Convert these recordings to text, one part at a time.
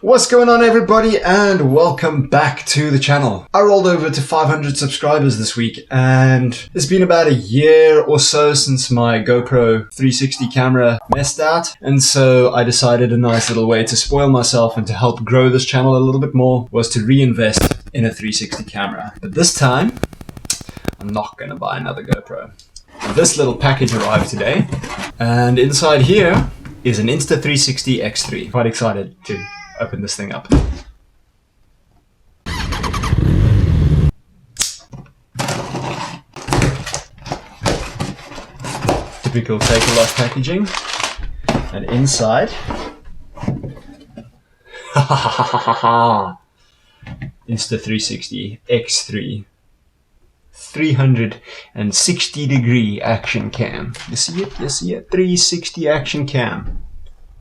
What's going on, everybody, and welcome back to the channel. I rolled over to 500 subscribers this week, and it's been about a year or so since my GoPro 360 camera messed out, and so I decided a nice little way to spoil myself and to help grow this channel a little bit more was to reinvest in a 360 camera. But this time, I'm not gonna buy another GoPro. This little package arrived today, and inside here is an Insta360 X3. Quite excited to open this thing up. Typical Take-A-Lot packaging. And inside, Insta360 X3 360 degree action cam. You see it? You see it? 360 action cam.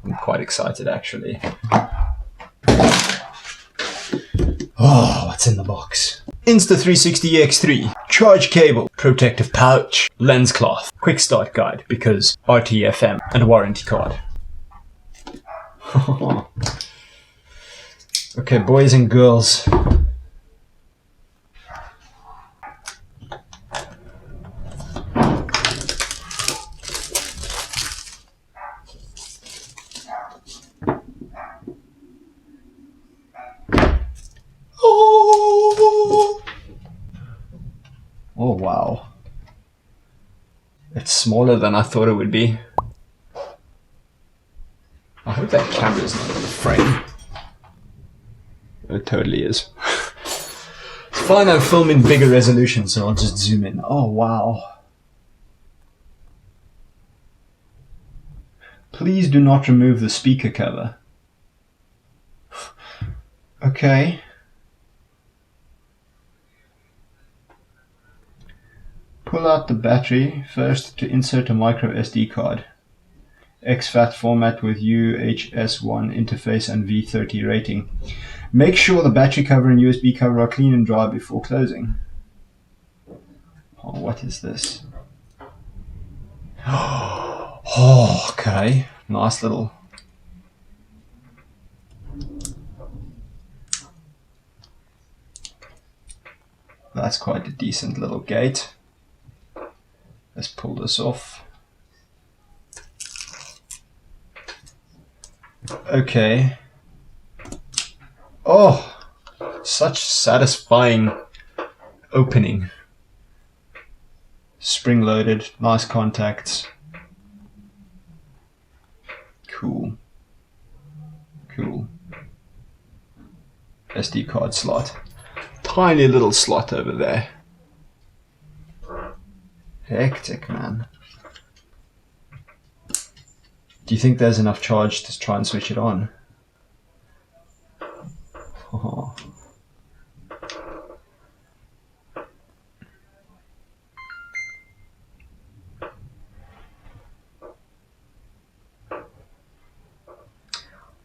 I'm quite excited, actually. Oh, what's in the box? Insta360 X3, charge cable, protective pouch, lens cloth, quick start guide because RTFM, and a warranty card. Okay, boys and girls. Oh wow, it's smaller than I thought it would be. I hope that camera's not in the frame. It totally is. It's fine, I'm filming bigger resolution, so I'll just zoom in. Oh wow. Please do not remove the speaker cover. Okay. Pull out the battery first to insert a micro SD card. exFAT format with UHS-1 interface and V30 rating. Make sure the battery cover and USB cover are clean and dry before closing. Oh, what is this? Oh, okay. Nice little... That's quite a decent little gate. Let's pull this off. Okay. Oh, such satisfying opening. Spring loaded, nice contacts. Cool. Cool. SD card slot. Tiny little slot over there. Hectic, man. Do you think there's enough charge to try and switch it on? Oh.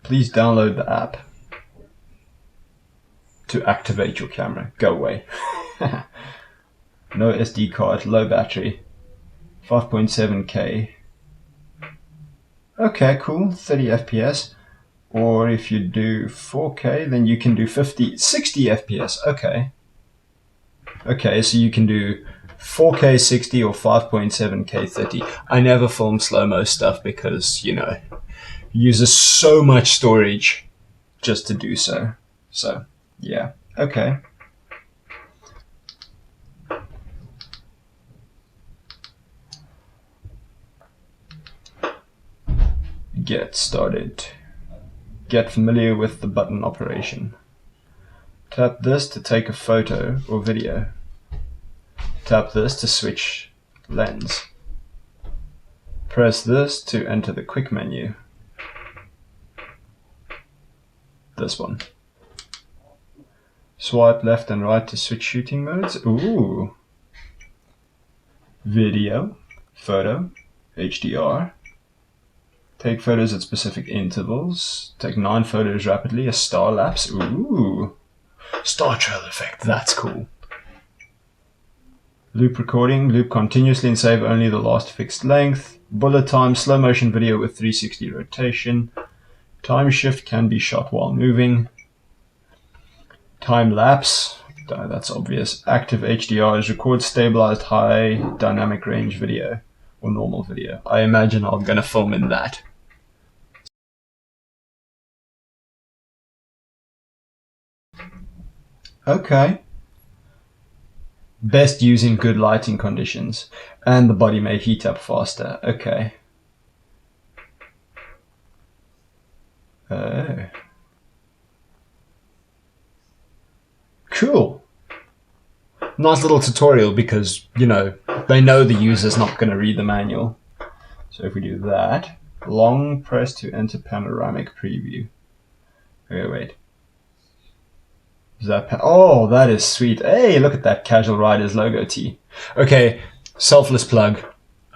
Please download the app to activate your camera. Go away. No SD card, low battery, 5.7K. Okay, cool, 30 FPS. Or if you do 4K, then you can do 60 FPS. Okay. Okay, so you can do 4K 60 or 5.7K 30. I never film slow-mo stuff because, you know, it uses so much storage just to do so. So, yeah, okay. Get started. Get familiar with the button operation. Tap this to take a photo or video. Tap this to switch lens. Press this to enter the quick menu. This one. Swipe left and right to switch shooting modes. Ooh. Video, photo, HDR. Take photos at specific intervals. Take 9 photos rapidly. A star lapse. Ooh. Star trail effect. That's cool. Loop recording. Loop continuously and save only the last fixed length. Bullet time. Slow motion video with 360 rotation. Time shift can be shot while moving. Time lapse, that's obvious. Active HDR is record stabilized high dynamic range video or normal video. I imagine I'm gonna film in that. Okay. Best using good lighting conditions, and the body may heat up faster. Okay. Cool. Nice little tutorial because, you know, they know the user's not going to read the manual. So if we do that, long press to enter panoramic preview. Okay, wait. Is that oh, that is sweet. Hey, look at that CasualRiders logo tee. Okay, selfless plug.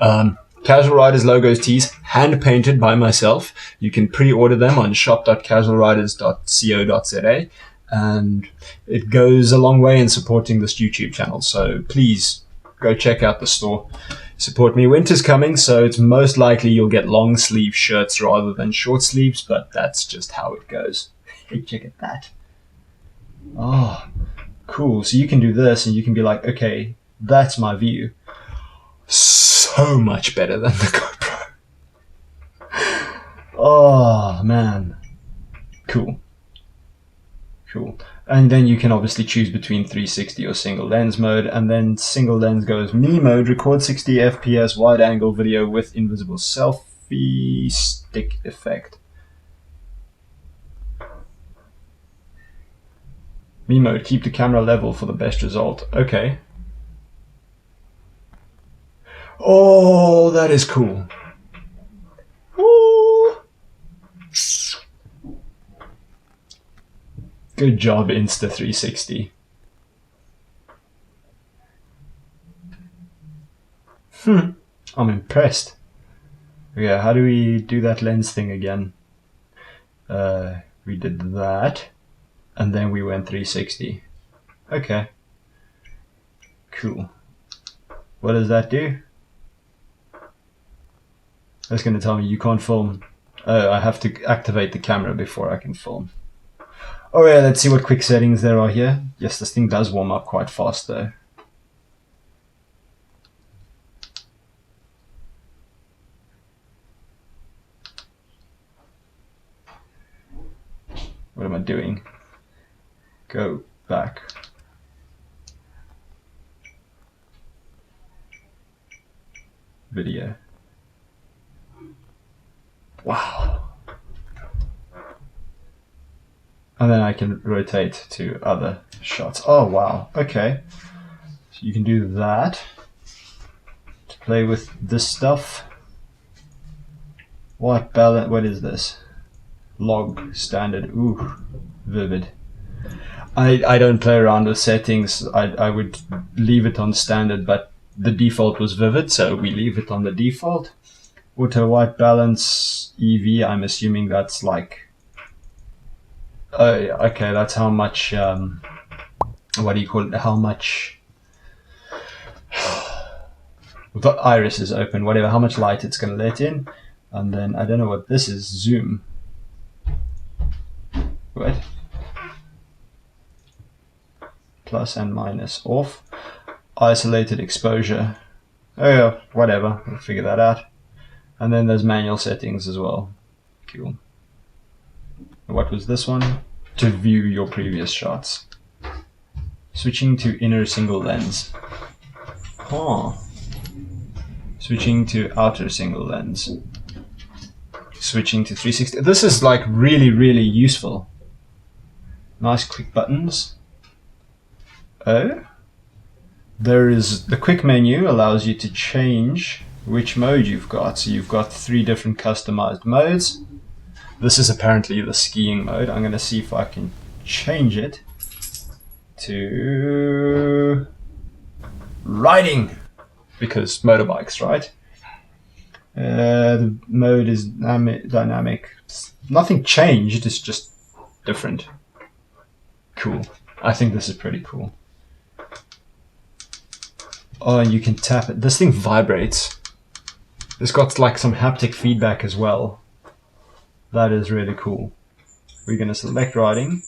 CasualRiders logos tees, hand painted by myself. You can pre-order them on shop.casualriders.co.za, and it goes a long way in supporting this YouTube channel. So please go check out the store. Support me. Winter's coming, so it's most likely you'll get long sleeve shirts rather than short sleeves, but that's just how it goes. Hey, check out that. Oh, cool. So you can do this and you can be like, okay, that's my view. So much better than the GoPro. Oh, man. Cool. Cool. And then you can obviously choose between 360 or single lens mode, and then single lens goes me mode, record 60 FPS wide angle video with invisible selfie stick effect. Me mode, keep the camera level for the best result. Okay. Oh, that is cool. Ooh. Good job, Insta360. I'm impressed. Yeah, how do we do that lens thing again? We did that. And then we went 360. Okay. Cool. What does that do? That's going to tell me you can't film. Oh, I have to activate the camera before I can film. Oh yeah, let's see what quick settings there are here. Yes, this thing does warm up quite fast though. What am I doing? Go back. Video. Wow. And then I can rotate to other shots. Oh wow, okay. So you can do that to play with this stuff. White balance, what is this? Log standard, ooh, vivid. I don't play around with settings. I would leave it on standard, but the default was vivid, so we leave it on the default. Auto white balance EV, I'm assuming that's like, oh, okay, that's how much, what do you call it, how much, the iris is open, whatever, how much light it's going to let in. And then, I don't know what this is, zoom. What? Plus and minus off. Isolated exposure. Oh yeah, whatever, we'll figure that out. And then there's manual settings as well. Cool. What was this one? To view your previous shots. Switching to inner single lens. Huh. Switching to outer single lens. Switching to 360. This is like really, really useful. Nice quick buttons. Oh. There is the quick menu allows you to change which mode you've got. So you've got 3 different customized modes. This is apparently the skiing mode. I'm going to see if I can change it to riding, because motorbikes, right? The mode is dynamic. Nothing changed, it's just different. Cool. I think this is pretty cool. Oh, and you can tap it. This thing vibrates. It's got like some haptic feedback as well. That is really cool. We're going to select riding.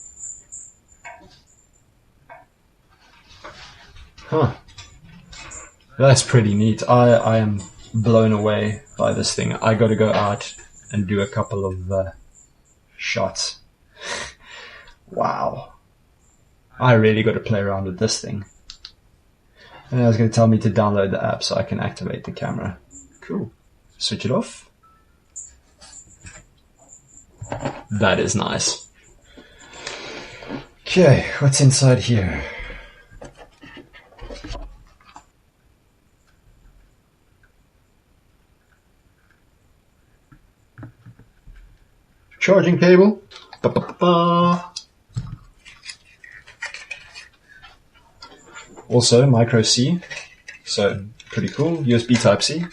Huh. That's pretty neat. I am blown away by this thing. I got to go out and do a couple of shots. Wow. I really got to play around with this thing. And it was going to tell me to download the app so I can activate the camera. Cool. Switch it off. That is nice. Okay, what's inside here? Charging cable. Ba-ba-ba. Also micro C, so pretty cool. USB Type-C.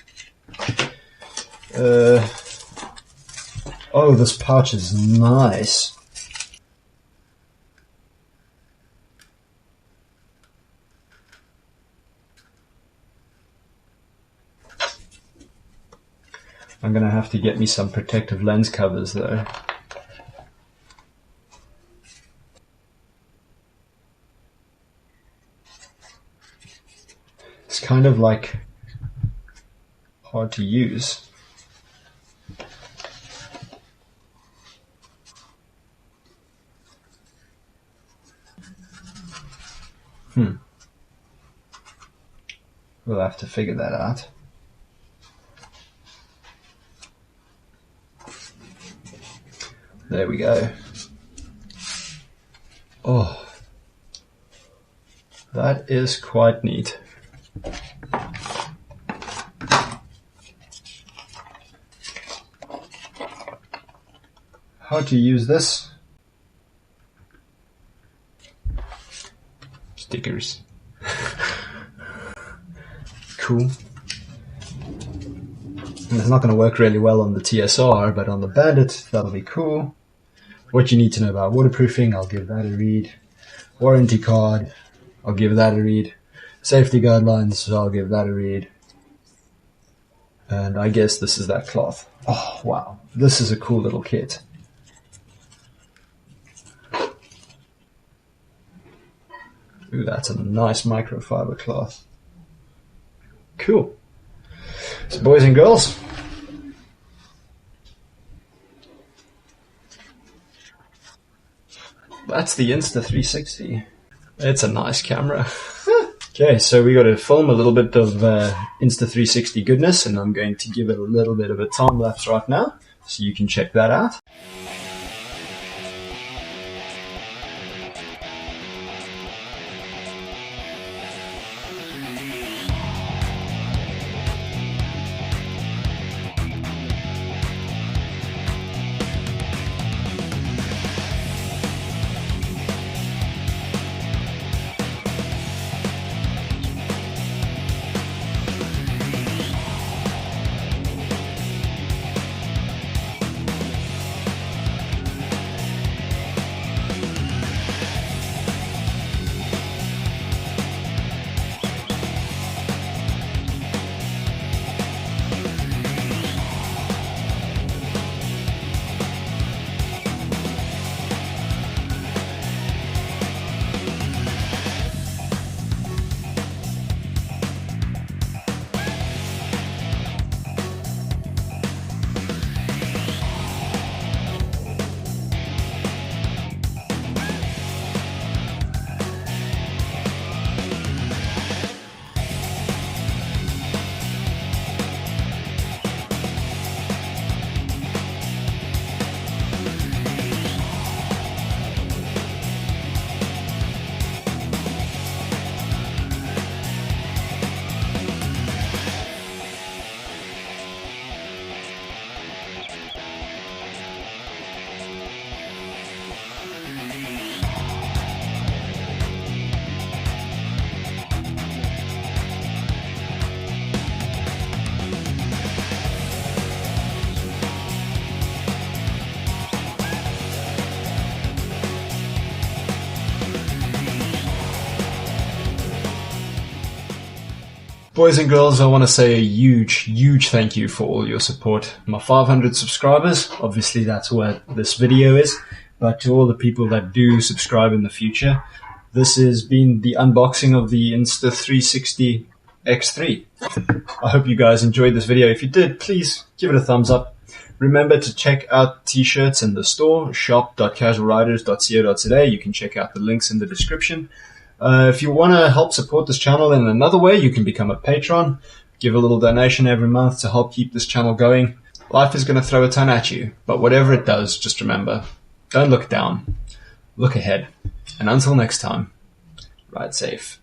Oh, this pouch is nice. I'm gonna have to get me some protective lens covers though. It's kind of like hard to use. We'll have to figure that out. There we go. Oh, that is quite neat. How to use this? Stickers. Cool. And it's not going to work really well on the TSR, but on the Bandit, that'll be cool. What you need to know about waterproofing, I'll give that a read. Warranty card, I'll give that a read. Safety guidelines, I'll give that a read. And I guess this is that cloth. Oh, wow. This is a cool little kit. Ooh, that's a nice microfiber cloth. Cool. So boys and girls, that's the Insta360. It's a nice camera. Okay, so we got to film a little bit of Insta360 goodness, and I'm going to give it a little bit of a time lapse right now, so you can check that out. Boys and girls, I want to say a huge thank you for all your support. My 500 subscribers, obviously that's what this video is, but to all the people that do subscribe in the future, this has been the unboxing of the Insta360 X3. I hope you guys enjoyed this video. If you did, please give it a thumbs up. Remember to check out t-shirts in the store, shop.casualriders.co.za. You can check out the links in the description. If you want to help support this channel in another way, you can become a patron. Give a little donation every month to help keep this channel going. Life is going to throw a ton at you, but whatever it does, just remember, don't look down, look ahead. And until next time, ride safe.